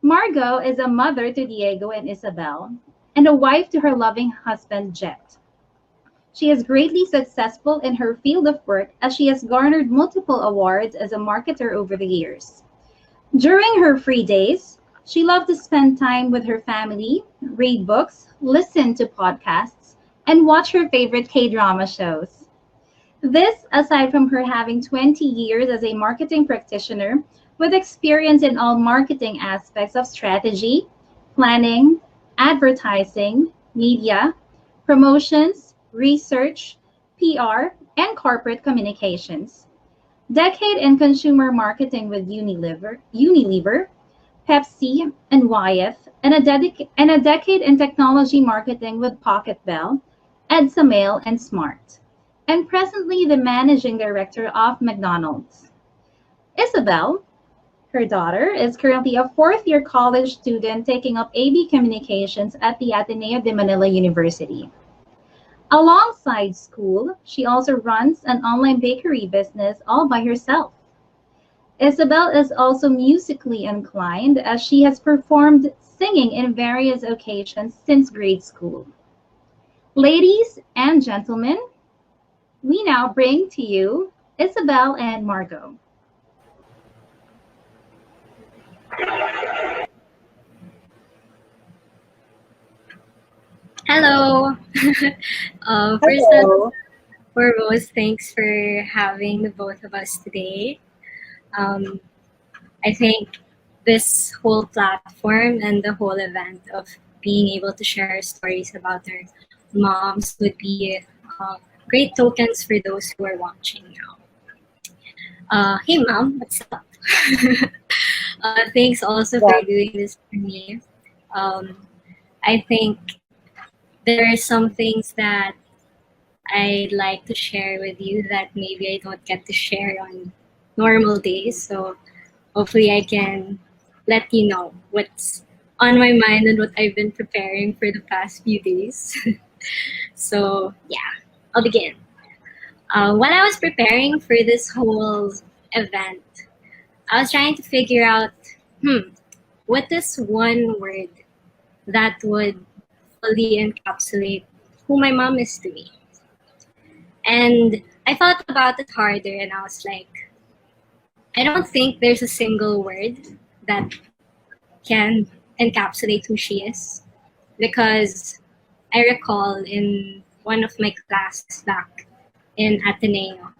Margot is a mother to Diego and Isabel and a wife to her loving husband, Jet. She is greatly successful in her field of work as she has garnered multiple awards as a marketer over the years. During her free days, she loved to spend time with her family, read books, listen to podcasts, and watch her favorite K-drama shows. This, aside from her having 20 years as a marketing practitioner with experience in all marketing aspects of strategy, planning, advertising, media, promotions, research, PR, and corporate communications. Decade in consumer marketing with Unilever, Pepsi, and Wyeth, and and a decade in technology marketing with Pocket Bell, Edsa Mail, and Smart, and presently the managing director of McDonald's. Isabel, her daughter, is currently a fourth year college student taking up AB Communications at the Ateneo de Manila University. Alongside school, she also runs an online bakery business all by herself. Isabel is also musically inclined as she has performed singing in various occasions since grade school. Ladies and gentlemen, we now bring to you Isabel and Margot. Hello. First and Hello. foremost, thanks for having the both of us today. Um, I think this whole platform and the whole event of being able to share stories about our moms would be great tokens for those who are watching now. Hey, mom, what's up? Thanks also for doing this for me. Um, I think there are some things that I'd like to share with you that maybe I don't get to share on normal days. So hopefully I can let you know what's on my mind and what I've been preparing for the past few days. So yeah, I'll begin. While I was preparing for this whole event, I was trying to figure out, what is one word that would fully encapsulate who my mom is to me? And I thought about it harder and I was like, I don't think there's a single word that can encapsulate who she is. Because I recall in one of my classes back in Ateneo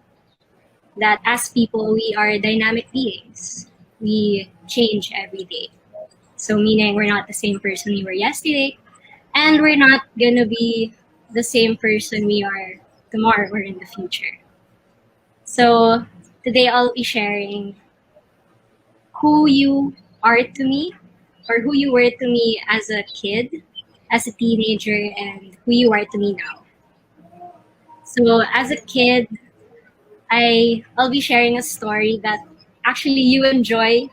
that as people, we are dynamic beings. We change every day. So meaning we're not the same person we were yesterday, and we're not gonna be the same person we are tomorrow or in the future. So today I'll be sharing who you are to me, or who you were to me as a kid, as a teenager, and who you are to me now. So as a kid, I'll be sharing a story that actually you enjoy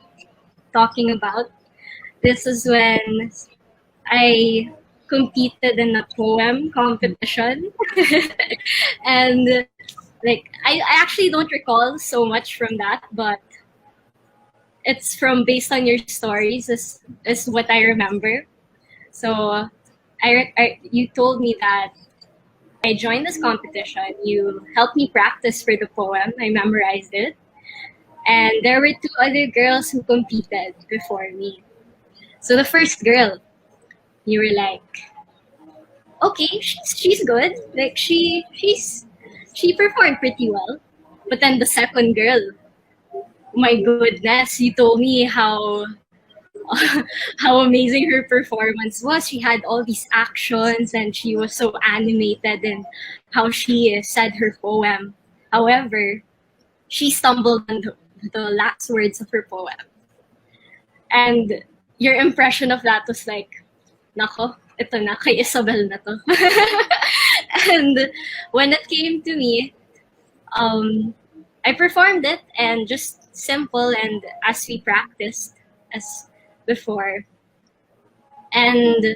talking about. This is when I competed in a poem competition. And like I actually don't recall so much from that, but it's from based on your stories is what I remember. So you told me that I joined this competition. You helped me practice for the poem. I memorized it. And there were two other girls who competed before me. So the first girl, you were like, okay, she's good. Like she performed pretty well. But then the second girl, my goodness, you told me how how amazing her performance was. She had all these actions and she was so animated in how she said her poem. However, she stumbled on the last words of her poem. And your impression of that was like, nako, ito na, kay Isabel na to. And when it came to me, I performed it and just simple and as we practiced as before. And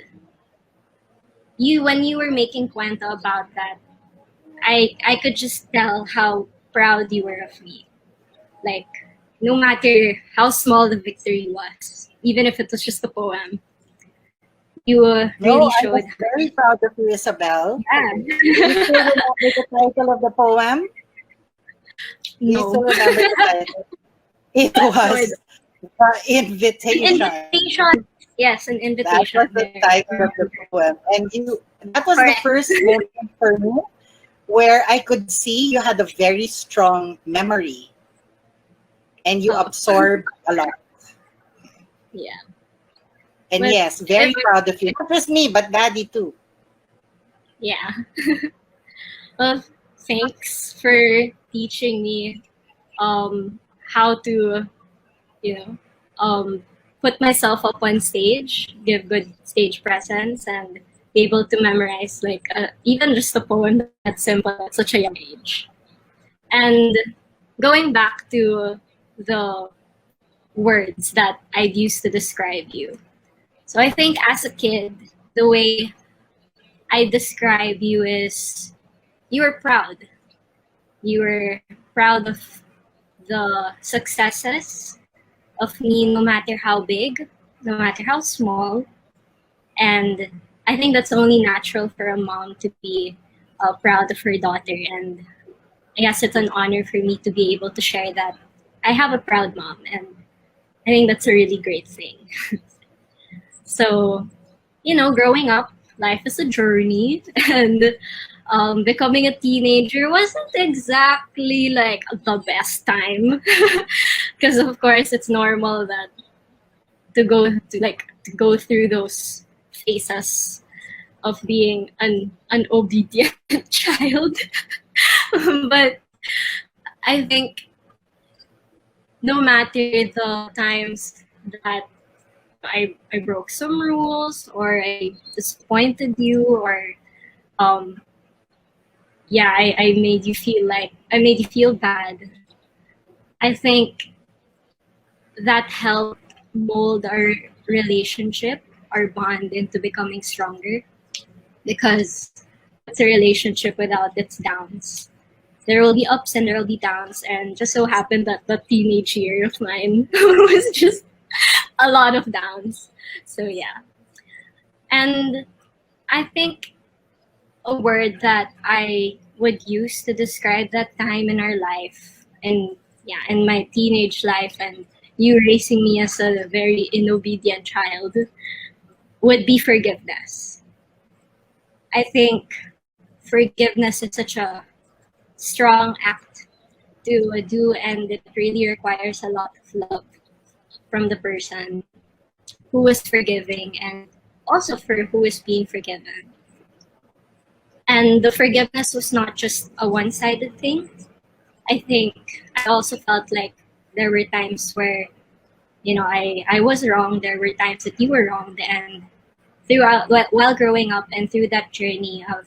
when you were making kwento about that, I could just tell how proud you were of me. Like no matter how small the victory was, even if it was just a poem, you No, really I showed. was very proud of you, Isabel. Do you Yeah. still remember the title of the poem? Do you still No. remember the title? It No, I was don't. The An Invitation. invitation. Yes, an That was invitation. the There. title of the poem. And that was the Correct. first moment for me where I could see you had a very strong memory and you Oh, absorbed a lot. yeah. And But yes, if very proud of you. Not just me, but Daddy too. yeah. Well, thanks for teaching me how to, you know, um put myself up on stage, give good stage presence, and be able to memorize like even just a poem that's simple at such a young age. And going back to the words that I'd use to describe you. So I think as a kid, the way I describe you is you were proud. You were proud of the successes of me, no matter how big, no matter how small. And I think that's only natural for a mom to be proud of her daughter. And I guess it's an honor for me to be able to share that I have a proud mom. And I think that's a really great thing. So, growing up, life is a journey, and becoming a teenager wasn't exactly like the best time, because of course it's normal that to go through those phases of being an obedient child. But I think no matter the times that I broke some rules or I disappointed you or um yeah, I made you feel like I made you feel bad. I think that helped mold our relationship, our bond into becoming stronger because what's a relationship without its downs? There will be ups and there will be downs, and just so happened that the teenage year of mine was just a lot of downs. So yeah. And I think a word that I would use to describe that time in our life and yeah, in my teenage life and you raising me as a very inobedient child would be forgiveness. I think forgiveness is such a strong act to do and it really requires a lot of love from the person who is forgiving and also for who is being forgiven. And the forgiveness was not just a one-sided thing. I think I also felt like there were times where, I was wrong. There were times that you were wrong. And while growing up and through that journey of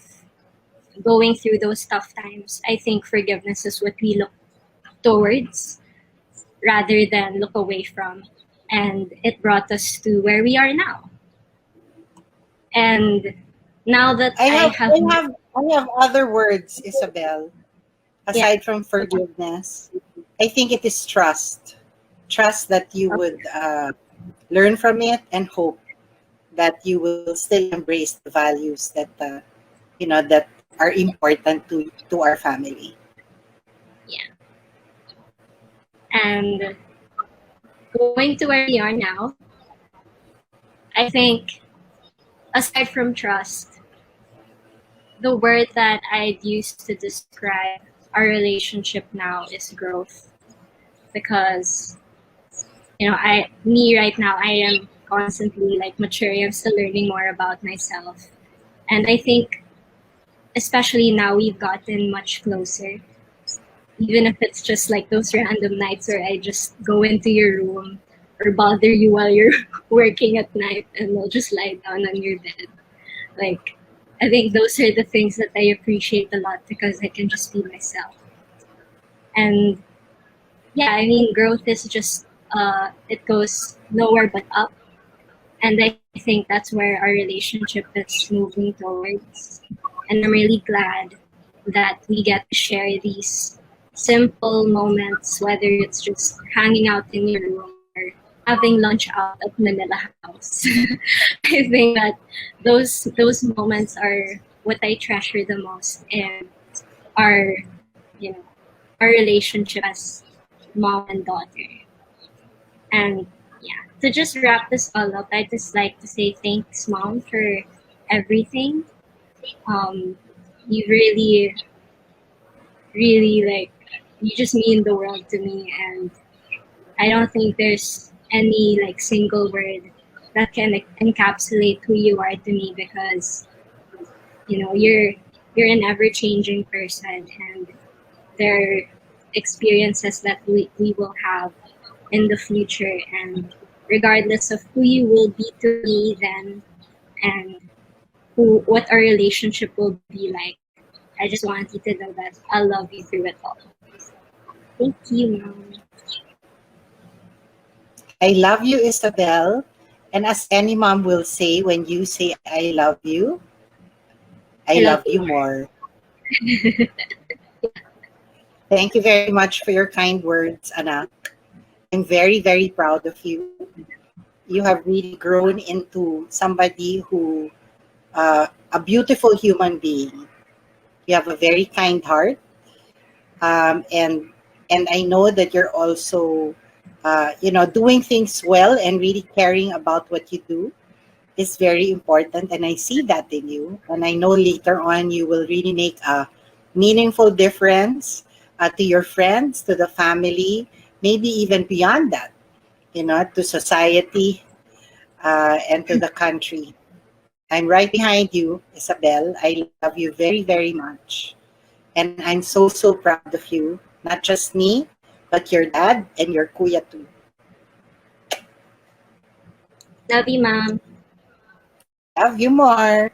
going through those tough times, I think forgiveness is what we look towards rather than look away from. And it brought us to where we are now. And now that I I have have, I have I have other words, Isabel, yeah, aside from forgiveness. I think it is trust. Trust that you would learn from it and hope that you will still embrace the values that are important to our family. yeah. And going to where we are now, I think aside from trust, the word that I'd use to describe our relationship now is growth. Because, me right now, I am constantly like maturing. I'm still learning more about myself. And I think, especially now, we've gotten much closer. Even if it's just like those random nights where I just go into your room or bother you while you're working at night and I'll just lie down on your bed. Like, I think those are the things that I appreciate a lot because I can just be myself. And yeah, I mean, growth is just, it goes nowhere but up. And I think that's where our relationship is moving towards. And I'm really glad that we get to share these simple moments, whether it's just hanging out in your room or having lunch out at Manila House. I think that those moments are what I treasure the most in our you know our relationship as mom and daughter. And yeah, to just wrap this all up, I just like to say thanks, mom, for everything. You really, really you just mean the world to me, and I don't think there's any single word that can encapsulate who you are to me, because you're an ever changing person, and there are experiences that we will have in the future, and regardless of who you will be to me then, and what our relationship will be like, I just want you to know that I love you through it all. Thank you, mom. I love you, Isabel. And as any mom will say, when you say I love you, I I love love you you more. more. Thank you very much for your kind words, Anak. I'm very, very proud of you. You have really grown into somebody who, a beautiful human being. You have a very kind heart, um, and and I know that you're also, doing things well and really caring about what you do is very important. And I see that in you. And I know later on you will really make a meaningful difference to your friends, to the family, maybe even beyond that, to society and to the country. I'm right behind you, Isabel. I love you very, very much. And I'm so, so proud of you. Not just me, but your dad and your kuya too. Love you, mom. Love you more.